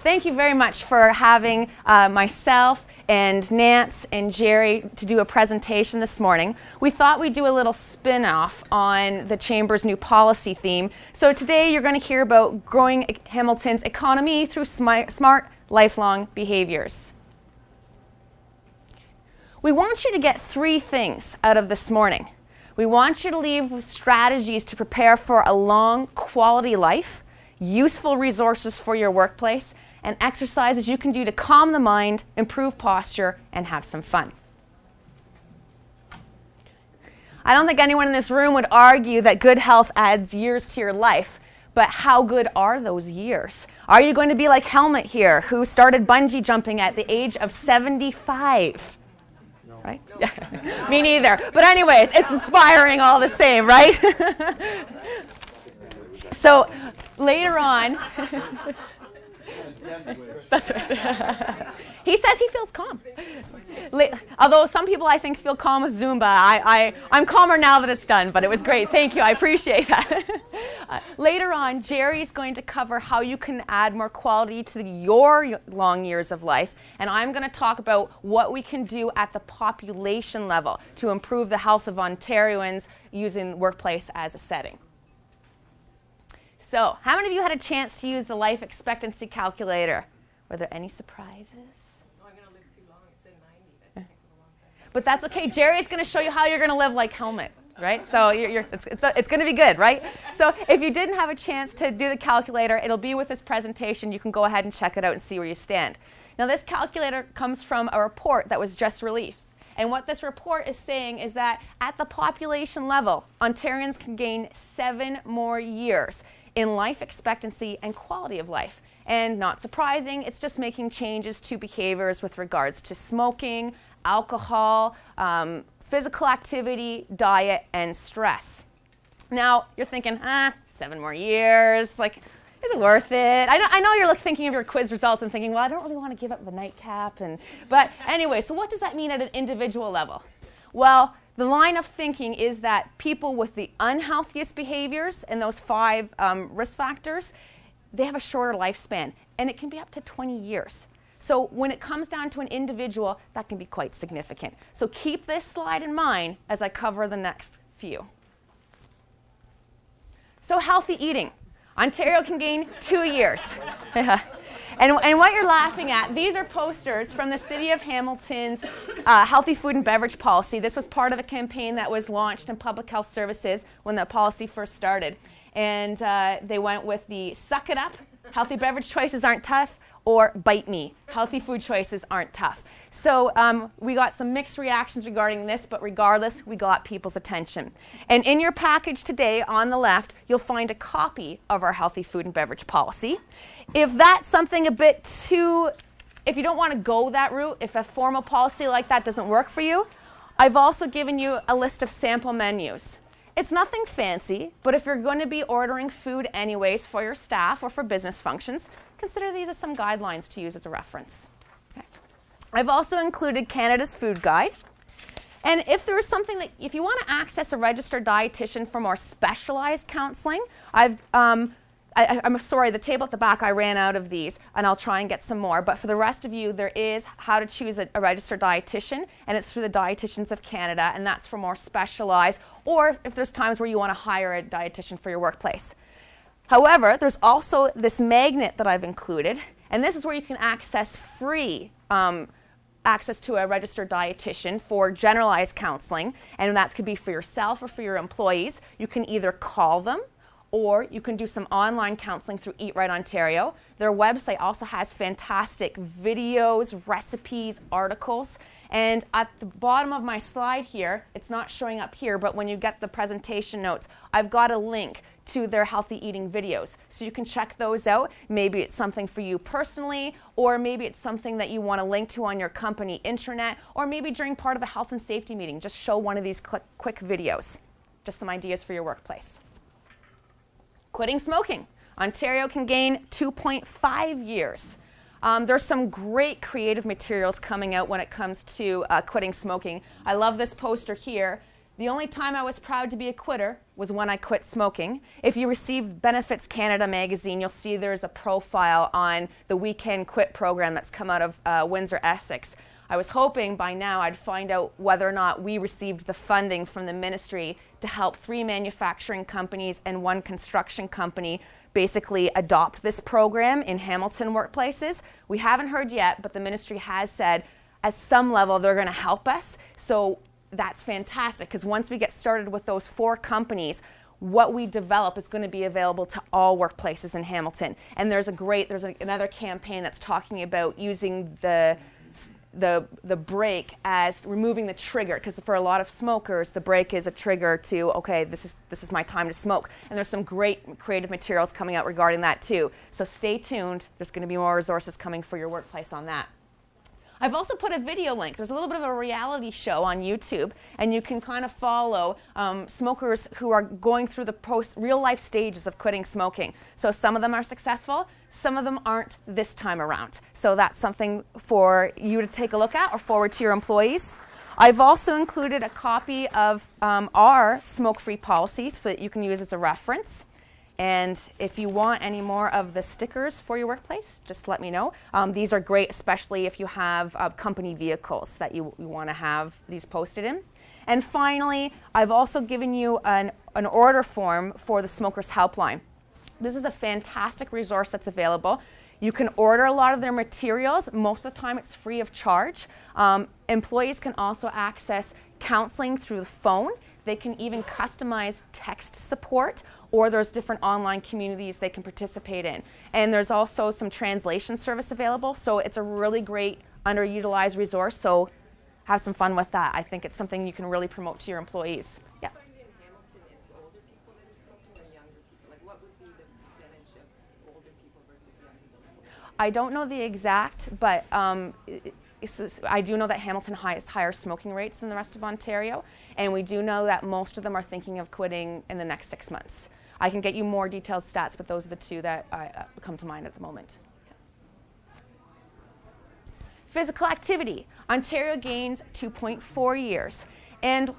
thank you very much for having myself and Nance and Jerry to do a presentation this morning. We thought we'd do a little spin-off on the Chamber's new policy theme. So today you're going to hear about growing Hamilton's economy through smart, lifelong behaviors. We want you to get 3 things out of this morning. We want you to leave with strategies to prepare for a long, quality life, useful resources for your workplace, and exercises you can do to calm the mind, improve posture, and have some fun. I don't think anyone in this room would argue that good health adds years to your life, but how good are those years? Are you going to be like Helmut here, who started bungee jumping at the age of 75? Right? Yeah. Me neither. But anyways, it's inspiring all the same, right? So later on, that's right. He says he feels calm. Although some people I think feel calm with Zumba. I'm calmer now that it's done, but it was great. Thank you. I appreciate that. Later on, Jerry's going to cover how you can add more quality to your long years of life, and I'm going to talk about what we can do at the population level to improve the health of Ontarians using the workplace as a setting. So, how many of you had a chance to use the life expectancy calculator? Were there any surprises? No, I'm going to live too long. It said 90. That's taking a long time. But that's okay. Jerry's going to show you how you're going to live like Helmut, right? So it's going to be good, right? So if you didn't have a chance to do the calculator, it'll be with this presentation. You can go ahead and check it out and see where you stand. Now, this calculator comes from a report that was just released. And what this report is saying is that at the population level, Ontarians can gain 7 more years in life expectancy and quality of life. And not surprising, it's just making changes to behaviors with regards to smoking, alcohol, physical activity, diet, and stress. Now, you're thinking, 7 more years, like, is it worth it? I know you're thinking of your quiz results and thinking, well, I don't really want to give up the nightcap. But anyway, so what does that mean at an individual level? Well, the line of thinking is that people with the unhealthiest behaviors and those 5 risk factors, they have a shorter lifespan, and it can be up to 20 years. So when it comes down to an individual, that can be quite significant. So keep this slide in mind as I cover the next few. So healthy eating. Ontario can gain 2 years. And what you're laughing at, these are posters from the City of Hamilton's healthy food and beverage policy. This was part of a campaign that was launched in Public Health Services when that policy first started. And they went with the suck it up, healthy beverage choices aren't tough, or bite me, healthy food choices aren't tough. So we got some mixed reactions regarding this, but regardless, we got people's attention. And in your package today, on the left, you'll find a copy of our healthy food and beverage policy. If that's something a bit too, if you don't want to go that route, if a formal policy like that doesn't work for you, I've also given you a list of sample menus. It's nothing fancy, but if you're going to be ordering food anyways for your staff or for business functions, consider these as some guidelines to use as a reference. Okay. I've also included Canada's Food Guide. And if there is something that, if you want to access a registered dietitian for more specialized counseling, I'm sorry, the table at the back, I ran out of these, and I'll try and get some more. But for the rest of you, there is how to choose a registered dietitian, and it's through the Dietitians of Canada, and that's for more specialized, or if there's times where you want to hire a dietitian for your workplace. However, there's also this magnet that I've included, and this is where you can access free access to a registered dietitian for generalized counseling, and that could be for yourself or for your employees. You can either call them, or you can do some online counseling through Eat Right Ontario. Their website also has fantastic videos, recipes, articles. And at the bottom of my slide here, it's not showing up here, but when you get the presentation notes, I've got a link to their healthy eating videos. So you can check those out. Maybe it's something for you personally, or maybe it's something that you want to link to on your company intranet, or maybe during part of a health and safety meeting, just show one of these quick videos. Just some ideas for your workplace. Quitting smoking. Ontario can gain 2.5 years. There's some great creative materials coming out when it comes to quitting smoking. I love this poster here. The only time I was proud to be a quitter was when I quit smoking. If you receive Benefits Canada magazine, you'll see there's a profile on the We Can Quit program that's come out of Windsor, Essex. I was hoping by now I'd find out whether or not we received the funding from the ministry to help 3 manufacturing companies and 1 construction company basically adopt this program in Hamilton workplaces. We haven't heard yet, but the ministry has said at some level they're going to help us. So that's fantastic, because once we get started with those 4 companies, what we develop is going to be available to all workplaces in Hamilton. And there's another campaign that's talking about using the break as removing the trigger, because for a lot of smokers the break is a trigger to, okay, this is my time to smoke. And there's some great creative materials coming out regarding that too. So stay tuned. There's going to be more resources coming for your workplace on that. I've also put a video link. There's a little bit of a reality show on YouTube, and you can kind of follow smokers who are going through the real-life stages of quitting smoking. So some of them are successful, some of them aren't this time around. So that's something for you to take a look at or forward to your employees. I've also included a copy of our smoke-free policy so that you can use as a reference. And if you want any more of the stickers for your workplace, just let me know. These are great, especially if you have company vehicles that you want to have these posted in. And finally, I've also given you an order form for the Smokers Helpline. This is a fantastic resource that's available. You can order a lot of their materials. Most of the time it's free of charge. Employees can also access counseling through the phone. They can even customize text support, or there's different online communities they can participate in. And there's also some translation service available, so it's a really great underutilized resource, so have some fun with that. I think it's something you can really promote to your employees. Yeah. I find in Hamilton it's older people that are smoking or younger people? Like what would be the percentage of older people versus younger people? I don't know the exact, but I do know that Hamilton has higher smoking rates than the rest of Ontario, and we do know that most of them are thinking of quitting in the next 6 months. I can get you more detailed stats, but those are the 2 that come to mind at the moment. Physical activity. Ontario gains 2.4 years. And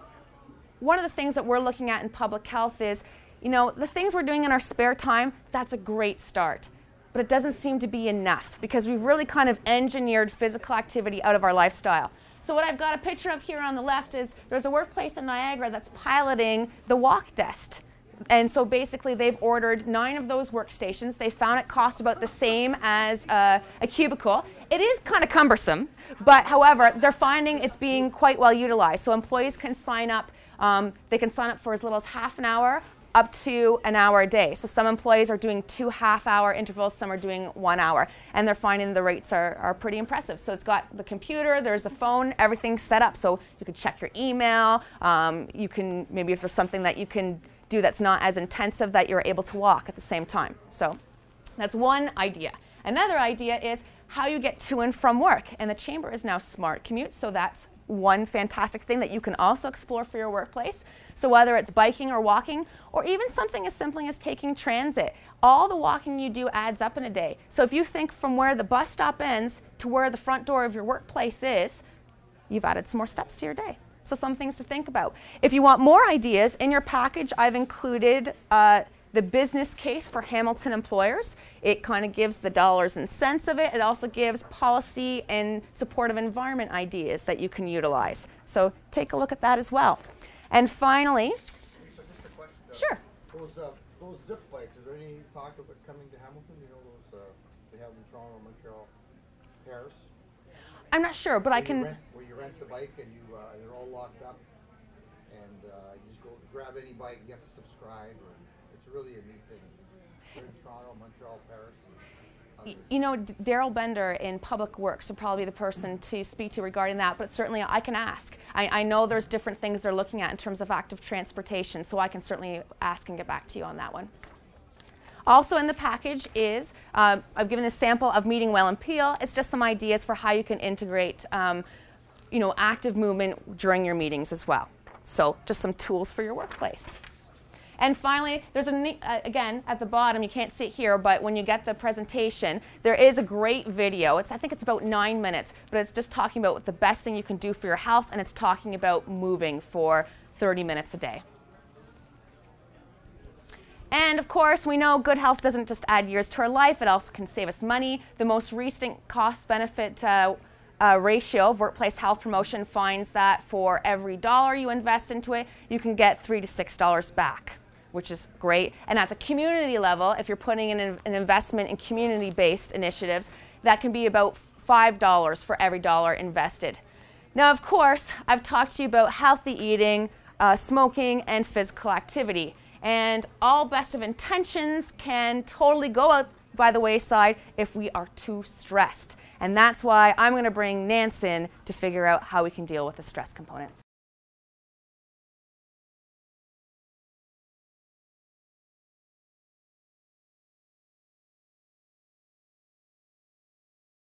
one of the things that we're looking at in public health is, you know, the things we're doing in our spare time, that's a great start. But it doesn't seem to be enough, because we've really kind of engineered physical activity out of our lifestyle. So what I've got a picture of here on the left is there's a workplace in Niagara that's piloting the walk desk. And so basically they've ordered 9 of those workstations. They found it cost about the same as a cubicle. It is kind of cumbersome, but however, they're finding it's being quite well utilized. So employees can sign up. They can sign up for as little as half an hour up to an hour a day. So some employees are doing 2 half-hour intervals, some are doing 1 hour, and they're finding the rates are pretty impressive. So it's got the computer, there's the phone, everything's set up. So you can check your email. You can, maybe if there's something that you can do that's not as intensive, that you're able to walk at the same time. So that's one idea. Another idea is how you get to and from work. And the Chamber is now Smart Commute, so that's one fantastic thing that you can also explore for your workplace. So whether it's biking or walking, or even something as simple as taking transit, all the walking you do adds up in a day. So if you think from where the bus stop ends to where the front door of your workplace is, you've added some more steps to your day. So some things to think about. If you want more ideas, in your package I've included the business case for Hamilton employers. It kind of gives the dollars and cents of it. It also gives policy and supportive environment ideas that you can utilize. So take a look at that as well. And finally, Lisa, just a question. Sure. Those zip bikes, is there any talk of it coming to Hamilton? You know, those they have in Toronto, Montreal, Paris? I'm not sure, but I can... Where you rent the bike and they're all locked up, and you just go grab any bike, you have to subscribe. It's really a neat thing. They're in Toronto, Montreal, Paris. You know, Daryl Bender in Public Works would probably be the person to speak to regarding that, but certainly I can ask. I know there's different things they're looking at in terms of active transportation, so I can certainly ask and get back to you on that one. Also in the package is, I've given a sample of Meeting Well and Peel. It's just some ideas for how you can integrate you know, active movement during your meetings as well. So just some tools for your workplace. And finally, there's again, at the bottom, you can't see it here, but when you get the presentation, there is a great video. I think it's about 9 minutes, but it's just talking about the best thing you can do for your health, and it's talking about moving for 30 minutes a day. And of course, we know good health doesn't just add years to our life, it also can save us money. The most recent cost-benefit ratio of workplace health promotion finds that for every dollar you invest into it, you can get $3 to $6 back, which is great. And at the community level, if you're putting in an investment in community-based initiatives, that can be about $5 for every dollar invested. Now, of course, I've talked to you about healthy eating, smoking, and physical activity. And all best of intentions can totally go out by the wayside if we are too stressed. And that's why I'm going to bring Nance in to figure out how we can deal with the stress component.